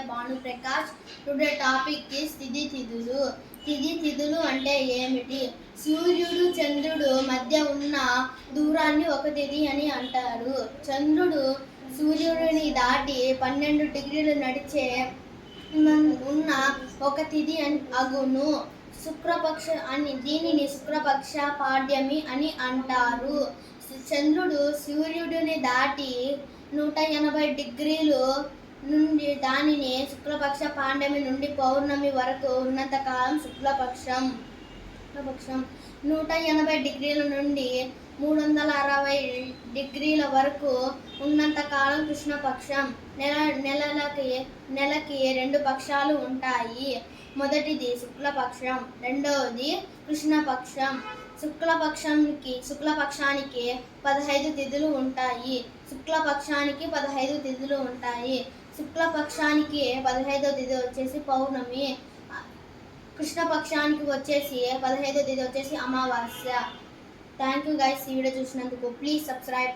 Bhanu Prakash. Today topic is తిథి తిథులు. తిథి తిథులు అంటే ఏమిటి? సూర్యుడు చంద్రుడు మధ్య ఉన్న దూరాన్ని ఒక తిథి అని అంటారు. చంద్రుడు సూర్యుడిని దాటి 12 డిగ్రీలు నడిచే ఉన్న ఒక తిథి అగును. శుక్లపక్ష అని దీనిని శుక్లపక్ష పాడ్యమి అని అంటారు. చంద్రుడు సూర్యుడిని దాటి 180 డిగ్రీలు నుండి దానిని శుక్లపక్ష పాడ్యమి నుండి పౌర్ణమి వరకు ఉన్నంతకాలం శుక్లపక్షం. 180 డిగ్రీల నుండి 360 డిగ్రీల వరకు ఉన్నంతకాలం కృష్ణపక్షం. నెలకి 2 పక్షాలు ఉంటాయి. మొదటిది శుక్లపక్షం, రెండవది కృష్ణపక్షం. శుక్లపక్షానికి 15 తిథులు ఉంటాయి. శుక్లపక్షానికి 15వ తిథి వచ్చేసి పౌర్ణమి. కృష్ణపక్షానికి వచ్చేసి 15వ తిథి వచ్చేసి అమావాస్య. థ్యాంక్ యూ గైస్, ఈ వీడియో చూసినందుకు. Please subscribe.